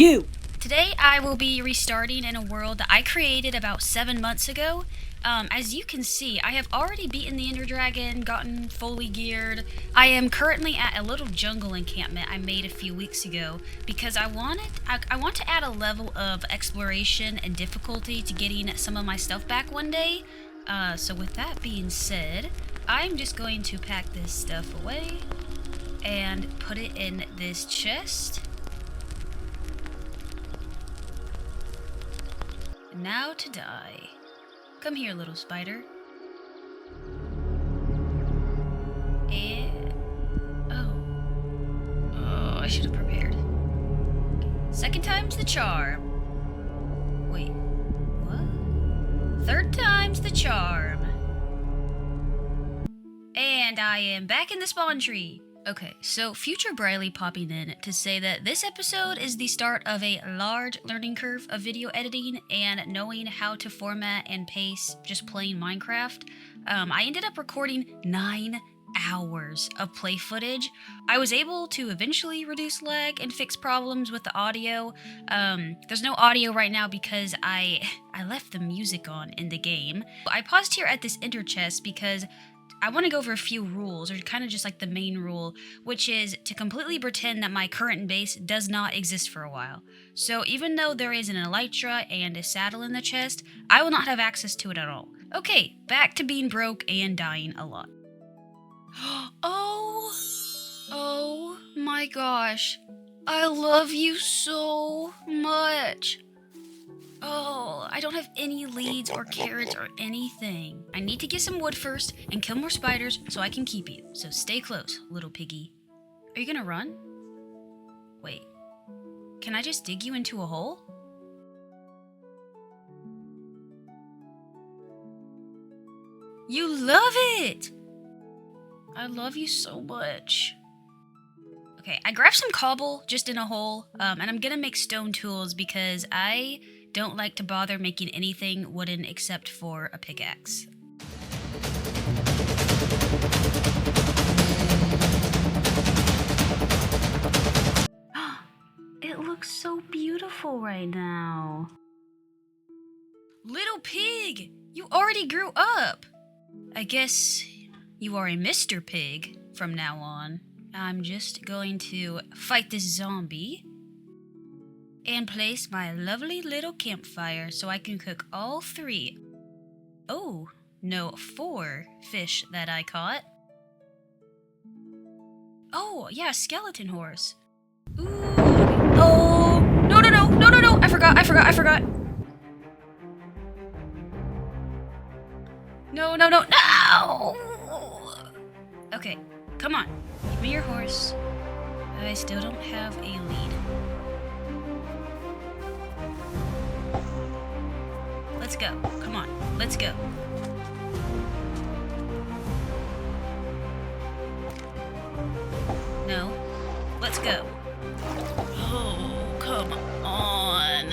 you? Today I will be restarting in a world that I created about 7 months ago. As you can see, I have already beaten the Ender Dragon, gotten fully geared. I am currently at a little jungle encampment I made a few weeks ago because I want to add a level of exploration and difficulty to getting some of my stuff back one day. So with that being said, I'm just going to pack this stuff away and put it in this chest. Now to die. Come here, little spider. And... Oh, I should have prepared. Second time's the charm. Wait, what? Third time's the charm. And I am back in the spawn tree. Okay, so future Briley popping in to say that this episode is the start of a large learning curve of video editing and knowing how to format and pace just playing Minecraft. I ended up recording 9 hours of play footage. I was able to eventually reduce lag and fix problems with the audio. There's no audio right now because I left the music on in the game. I paused here at this ender chest because I want to go over a few rules, or kind of just like the main rule, which is to completely pretend that my current base does not exist for a while. So even though there is an elytra and a saddle in the chest, I will not have access to it at all. Okay, back to being broke and dying a lot. Oh my gosh. I love you so much. Oh, I don't have any leads or carrots or anything. I need to get some wood first and kill more spiders so I can keep you. So stay close, little piggy. Are you gonna run? Wait, can I just dig you into a hole? You love it! I love you so much. Okay, I grabbed some cobble just in a hole, and I'm gonna make stone tools because I don't like to bother making anything wooden except for a pickaxe. It looks so beautiful right now. Little pig, you already grew up. I guess you are a Mr. Pig from now on. I'm just going to fight this zombie and place my lovely little campfire so I can cook all 3. Oh, no, 4 fish that I caught. Oh, yeah, skeleton horse. Ooh. Oh, no, I forgot. No. Okay, come on, give me your horse. I still don't have a lead. Let's go. Come on. Let's go. No. Let's go. Oh, come on.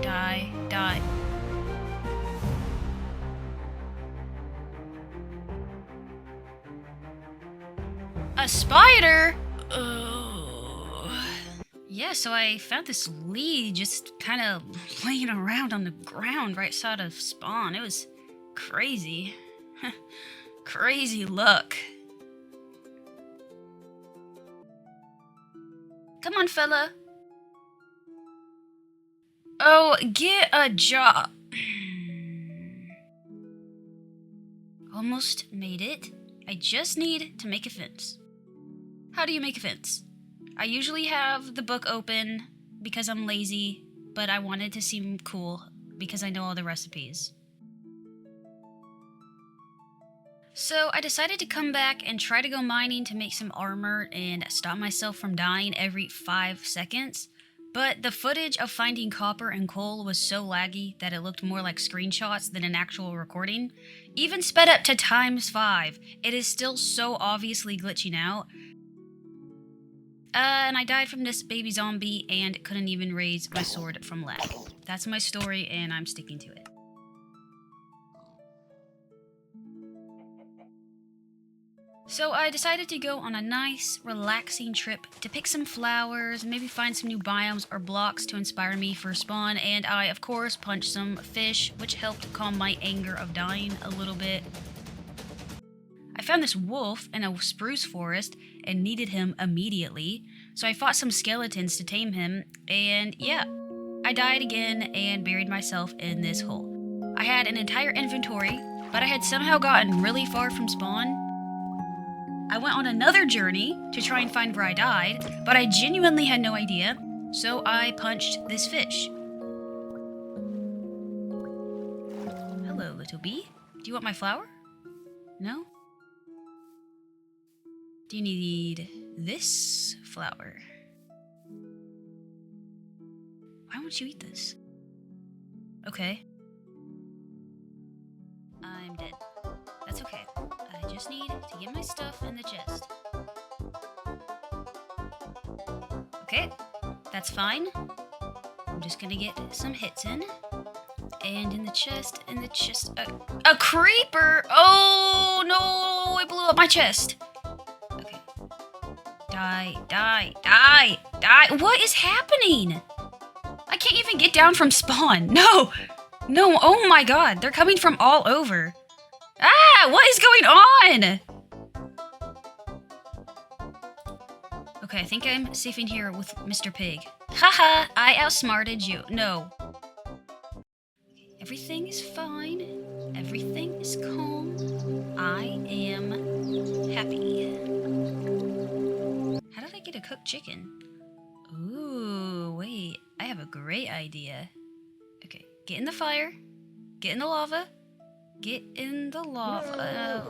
Die. A spider? Oh. Yeah, so I found this lead just kind of laying around on the ground right side of spawn. It was crazy. Crazy luck. Come on, fella. Oh, get a job. Almost made it. I just need to make a fence. How do you make a fence? I usually have the book open because I'm lazy, but I wanted to seem cool because I know all the recipes. So I decided to come back and try to go mining to make some armor and stop myself from dying every 5 seconds. But the footage of finding copper and coal was so laggy that it looked more like screenshots than an actual recording. Even sped up to ×5, it is still so obviously glitching out. And I died from this baby zombie and couldn't even raise my sword from lag. That's my story and I'm sticking to it. So I decided to go on a nice, relaxing trip to pick some flowers, maybe find some new biomes or blocks to inspire me for spawn, and I, of course, punched some fish, which helped calm my anger of dying a little bit. I found this wolf in a spruce forest and needed him immediately, so I fought some skeletons to tame him, and yeah, I died again and buried myself in this hole. I had an entire inventory, but I had somehow gotten really far from spawn. I went on another journey to try and find where I died, but I genuinely had no idea, so I punched this fish. Hello, little bee. Do you want my flower? No? Do you need this flower? Why won't you eat this? Okay. I'm dead. That's okay. I just need to get my stuff in the chest. Okay, that's fine. I'm just gonna get some hits in. And in the chest, a creeper! Oh no, it blew up my chest. Okay. Die. What is happening? I can't even get down from spawn. No, oh my god, they're coming from all over. Ah, what is going on? Okay, I think I'm safe in here with Mr. Pig. Haha, I outsmarted you. No. Everything is fine. Everything is calm. I am happy. How did I get a cooked chicken? Ooh, wait. I have a great idea. Okay, get in the fire. Get in the lava. Get in the lava.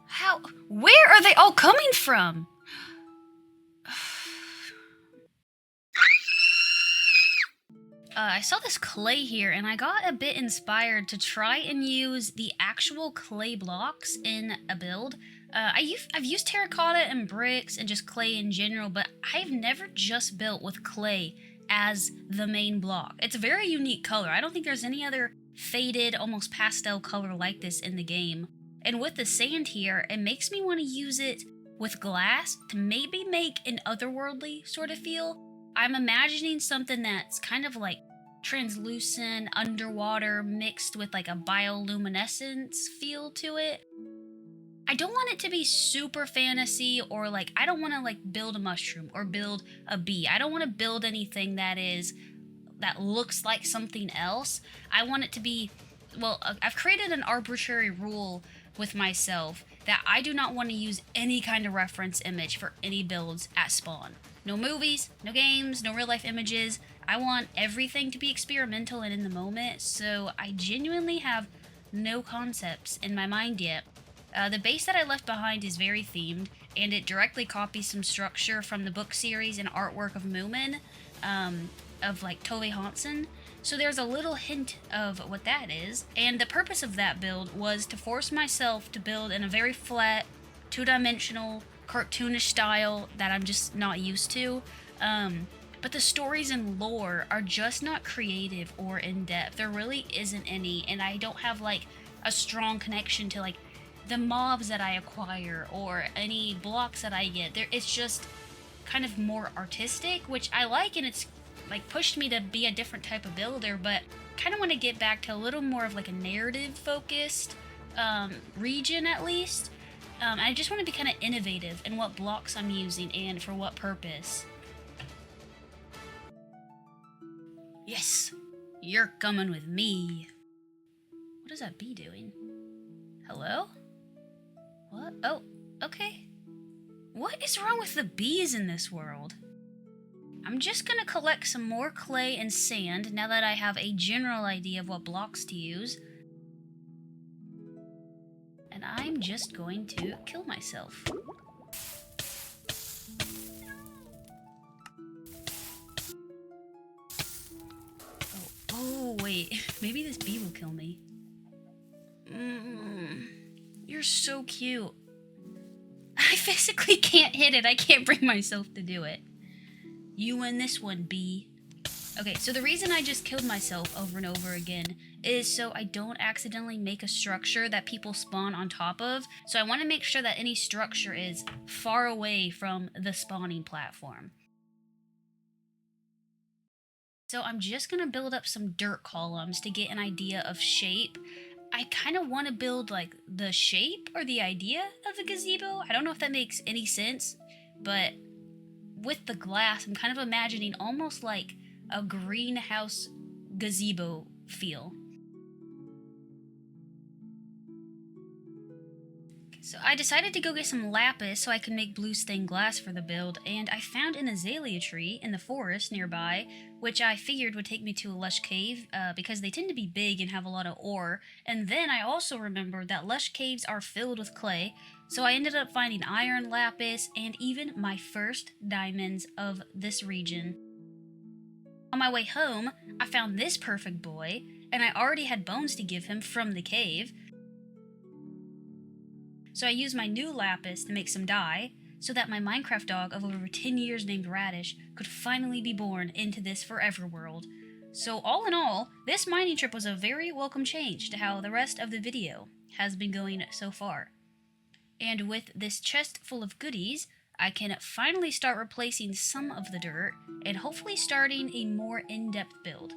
How? Where are they all coming from? I saw this clay here, and I got a bit inspired to try and use the actual clay blocks in a build. I've used terracotta and bricks and just clay in general, but I've never just built with clay as the main block. It's a very unique color. I don't think there's any other faded, almost pastel color like this in the game. And with the sand here, it makes me want to use it with glass to maybe make an otherworldly sort of feel. I'm imagining something that's kind of like translucent, underwater, mixed with like a bioluminescence feel to it. I don't want it to be super fantasy, or like, I don't want to like build a mushroom or build a bee. I don't want to build anything that looks like something else. I want it to be, well, I've created an arbitrary rule with myself that I do not want to use any kind of reference image for any builds at spawn. No movies, no games, no real life images. I want everything to be experimental and in the moment, so I genuinely have no concepts in my mind yet. The base that I left behind is very themed, and it directly copies some structure from the book series and artwork of Moomin, of like Tove Hansen. So there's a little hint of what that is, and the purpose of that build was to force myself to build in a very flat, two-dimensional, cartoonish style that I'm just not used to. But the stories and lore are just not creative or in-depth. There really isn't any, and I don't have like a strong connection to like the mobs that I acquire or any blocks that I get. It's just kind of more artistic, which I like, and it's like pushed me to be a different type of builder, but kind of want to get back to a little more of like a narrative focused region at least. I just want to be kind of innovative in what blocks I'm using and for what purpose. Yes, you're coming with me. What is that bee doing? Hello? What? Oh, okay. What is wrong with the bees in this world? I'm just gonna collect some more clay and sand now that I have a general idea of what blocks to use. And I'm just going to kill myself. Oh wait, maybe this bee will kill me. You're so cute. I physically can't hit it. I can't bring myself to do it. You win this one, bee. Okay, so the reason I just killed myself over and over again is so I don't accidentally make a structure that people spawn on top of. So I want to make sure that any structure is far away from the spawning platform. So I'm just going to build up some dirt columns to get an idea of shape. I kind of want to build like the shape or the idea of a gazebo. I don't know if that makes any sense, but with the glass, I'm kind of imagining almost like a greenhouse gazebo feel. So I decided to go get some lapis so I could make blue stained glass for the build, and I found an azalea tree in the forest nearby, which I figured would take me to a lush cave because they tend to be big and have a lot of ore. And then I also remembered that lush caves are filled with clay, so I ended up finding iron, lapis, and even my first diamonds of this region. On my way home, I found this perfect boy, and I already had bones to give him from the cave. So I used my new lapis to make some dye, so that my Minecraft dog of over 10 years named Radish could finally be born into this forever world. So all in all, this mining trip was a very welcome change to how the rest of the video has been going so far. And with this chest full of goodies, I can finally start replacing some of the dirt and hopefully starting a more in-depth build.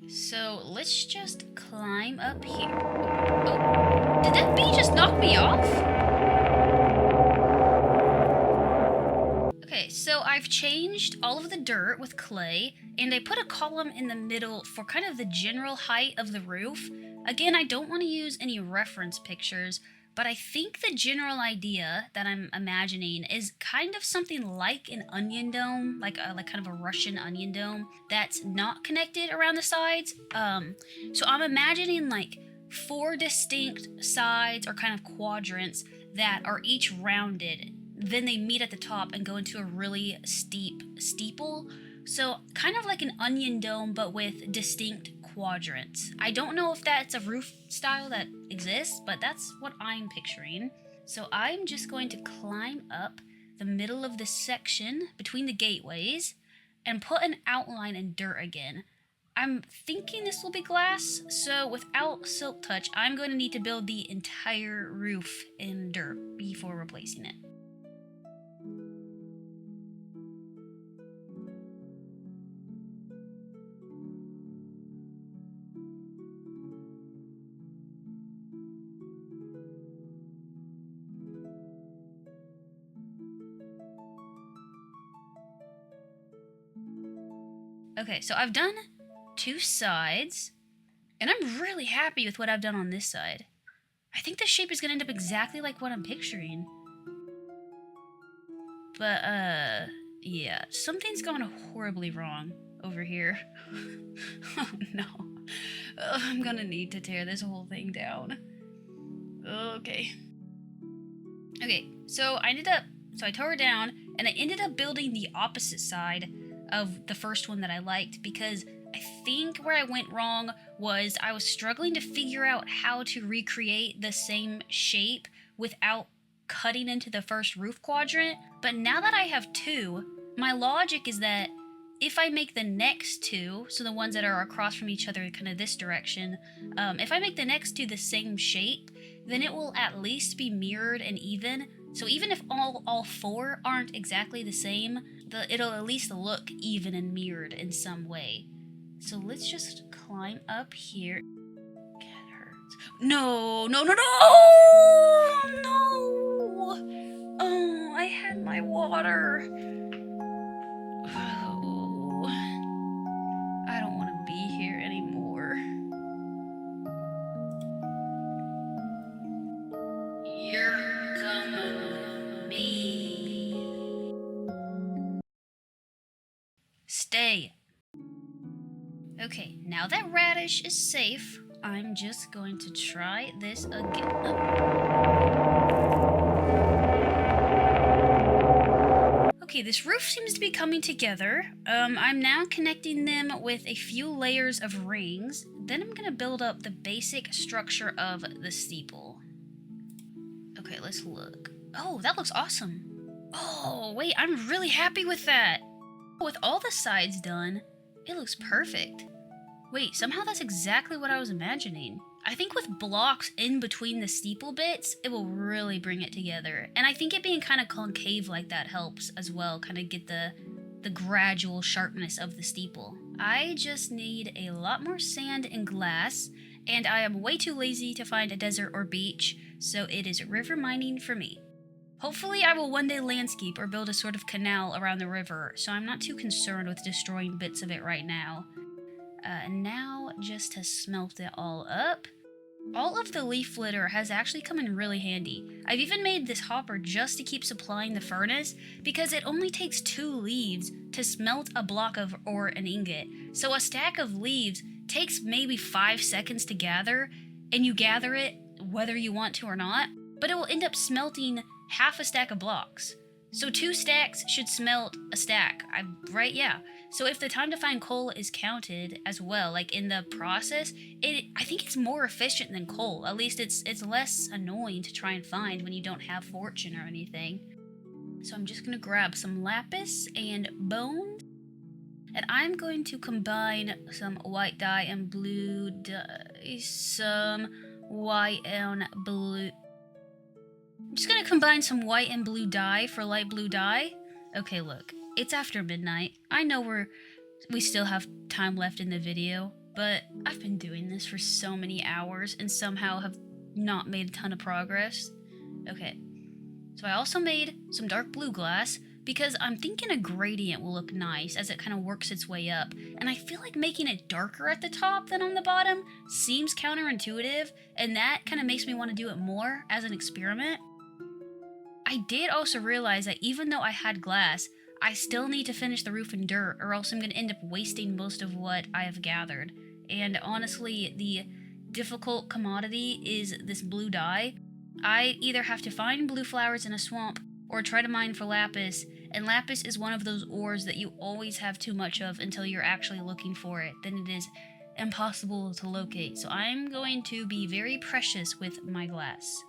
So let's just climb up here. Oh, did that bee just knock me off? Okay, so I've changed all of the dirt with clay, and I put a column in the middle for kind of the general height of the roof. Again, I don't want to use any reference pictures, but I think the general idea that I'm imagining is kind of something like an onion dome, like kind of a Russian onion dome that's not connected around the sides. So I'm imagining like 4 distinct sides or kind of quadrants that are each rounded. Then they meet at the top and go into a really steep steeple. So kind of like an onion dome, but with distinct quadrants. I don't know if that's a roof style that exists, but that's what I'm picturing. So I'm just going to climb up the middle of this section between the gateways and put an outline in dirt again. I'm thinking this will be glass, so without silk touch, I'm going to need to build the entire roof in dirt before replacing it. Okay, so I've done 2 sides, and I'm really happy with what I've done on this side. I think the shape is gonna end up exactly like what I'm picturing. But, yeah, something's gone horribly wrong over here. Oh no. I'm gonna need to tear this whole thing down. Okay. Okay, so I tore it down, and I ended up building the opposite side of the first one that I liked because I think where I went wrong was I was struggling to figure out how to recreate the same shape without cutting into the first roof quadrant. But now that I have 2, my logic is that if I make the next 2, so the ones that are across from each other kind of this direction, if I make the next 2 the same shape, then it will at least be mirrored and even. So even if all 4 aren't exactly the same, it'll at least look even and mirrored in some way. So let's just climb up here. That hurts. No, no, no, no! No! Oh, I had my water. Oh, I don't want to be here anymore. Here come me. Stay. Okay, now that Radish is safe, I'm just going to try this again. Okay, this roof seems to be coming together. I'm now connecting them with a few layers of rings. Then I'm gonna build up the basic structure of the steeple. Okay, let's look. Oh, that looks awesome. Oh, wait, I'm really happy with that. With all the sides done, it looks perfect. Wait, somehow that's exactly what I was imagining. I think with blocks in between the steeple bits, it will really bring it together. And I think it being kind of concave like that helps as well, kind of get the gradual sharpness of the steeple. I just need a lot more sand and glass, and I am way too lazy to find a desert or beach, so it is river mining for me. Hopefully I will one day landscape or build a sort of canal around the river, so I'm not too concerned with destroying bits of it right now. And now, just to smelt it all up, all of the leaf litter has actually come in really handy. I've even made this hopper just to keep supplying the furnace, because it only takes 2 leaves to smelt a block of ore and ingot. So a stack of leaves takes maybe 5 seconds to gather, and you gather it whether you want to or not, but it will end up smelting half a stack of blocks. So 2 stacks should smelt a stack, right? Yeah. So if the time to find coal is counted as well, like in the process, I think it's more efficient than coal. At least it's less annoying to try and find when you don't have fortune or anything. So I'm just gonna grab some lapis and bone, and I'm going to combine some white dye and blue dye, some white and blue. I'm just gonna combine some white and blue dye for light blue dye. Okay, look, it's after midnight. I know we still have time left in the video, but I've been doing this for so many hours and somehow have not made a ton of progress. Okay, so I also made some dark blue glass because I'm thinking a gradient will look nice as it kind of works its way up, and I feel like making it darker at the top than on the bottom seems counterintuitive, and that kind of makes me want to do it more as an experiment. I did also realize that even though I had glass, I still need to finish the roof in dirt, or else I'm going to end up wasting most of what I have gathered. And honestly, the difficult commodity is this blue dye. I either have to find blue flowers in a swamp, or try to mine for lapis, and lapis is one of those ores that you always have too much of until you're actually looking for it. Then it is impossible to locate. So I'm going to be very precious with my glass.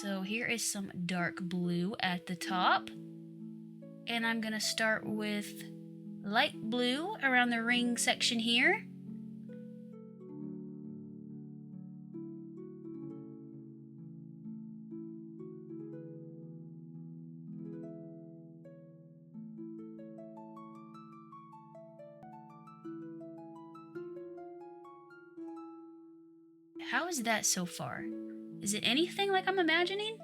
So here is some dark blue at the top. And I'm gonna start with light blue around the ring section here. How is that so far? Is it anything like I'm imagining?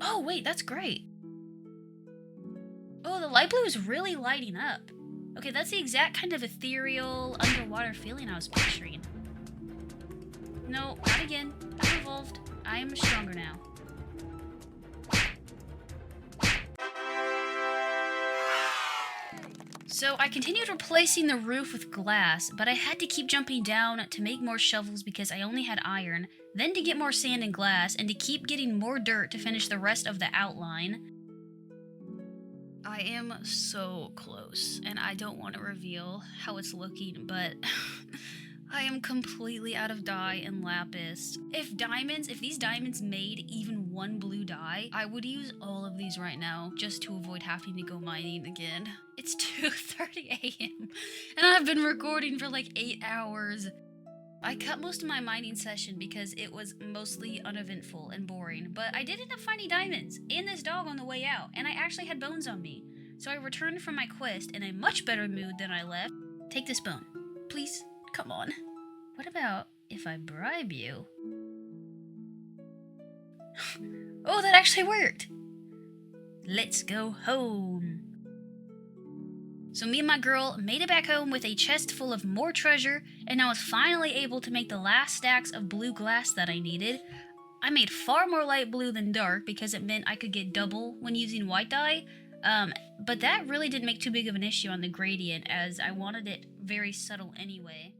Oh wait, that's great. Oh, the light blue is really lighting up. Okay, that's the exact kind of ethereal, underwater feeling I was picturing. No, not again. I've evolved. I am stronger now. So I continued replacing the roof with glass, but I had to keep jumping down to make more shovels because I only had iron, then to get more sand and glass, and to keep getting more dirt to finish the rest of the outline. I am so close, and I don't want to reveal how it's looking, but I am completely out of dye and lapis. If these diamonds made even 1 blue dye, I would use all of these right now just to avoid having to go mining again. It's 2:30 a.m. and I've been recording for like 8 hours. I cut most of my mining session because it was mostly uneventful and boring, but I did end up finding diamonds and this dog on the way out, and I actually had bones on me. So I returned from my quest in a much better mood than I left. Take this bone. Please, come on. What about if I bribe you? Oh, that actually worked! Let's go home. So me and my girl made it back home with a chest full of more treasure, and I was finally able to make the last stacks of blue glass that I needed. I made far more light blue than dark because it meant I could get double when using white dye, but that really didn't make too big of an issue on the gradient as I wanted it very subtle anyway.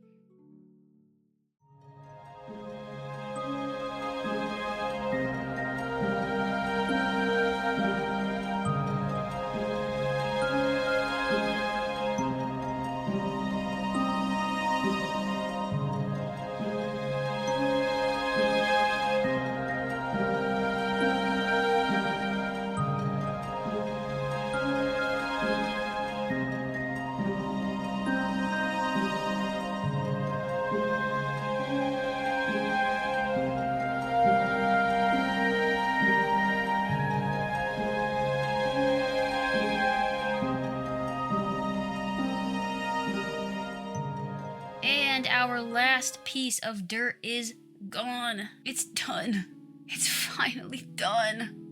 our last piece of dirt is gone. It's done. It's finally done.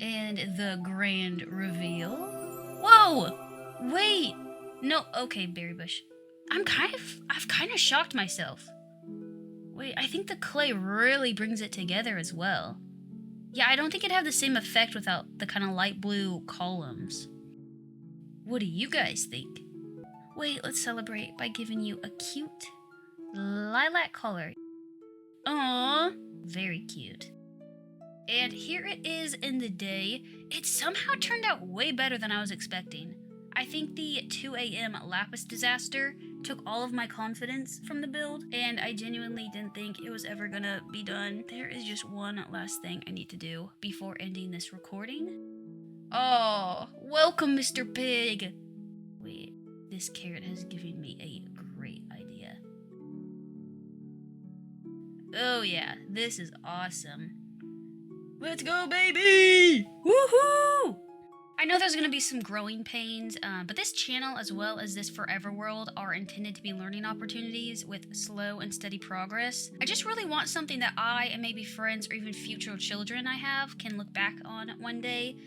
And the grand reveal. Whoa! Wait! No, okay, Berry Bush. I've kind of shocked myself. Wait, I think the clay really brings it together as well. Yeah, I don't think it'd have the same effect without the kind of light blue columns. What do you guys think? Wait, let's celebrate by giving you a cute lilac color. Aww, very cute. And here it is in the day. It somehow turned out way better than I was expecting. I think the 2 a.m. lapis disaster took all of my confidence from the build, and I genuinely didn't think it was ever gonna be done. There is just one last thing I need to do before ending this recording. Oh, welcome, Mr. Pig! Wait, this carrot has given me a great idea. Oh yeah, this is awesome. Let's go, baby! Woohoo! I know there's going to be some growing pains, but this channel, as well as this Forever World, are intended to be learning opportunities with slow and steady progress. I just really want something that I and maybe friends or even future children I have can look back on one day.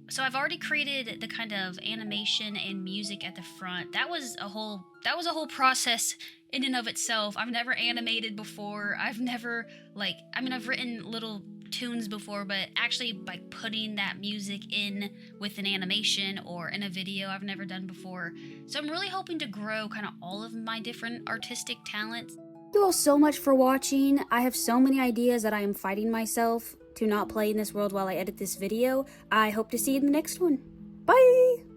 So I've already created the kind of animation and music at the front. That was a whole process in and of itself. I've never animated before. I've never I've written little tunes before, but actually like putting that music in with an animation or in a video I've never done before. So I'm really hoping to grow kind of all of my different artistic talents. Thank you all so much for watching. I have so many ideas that I am fighting myself to not play in this world while I edit this video. I hope to see you in the next one. Bye!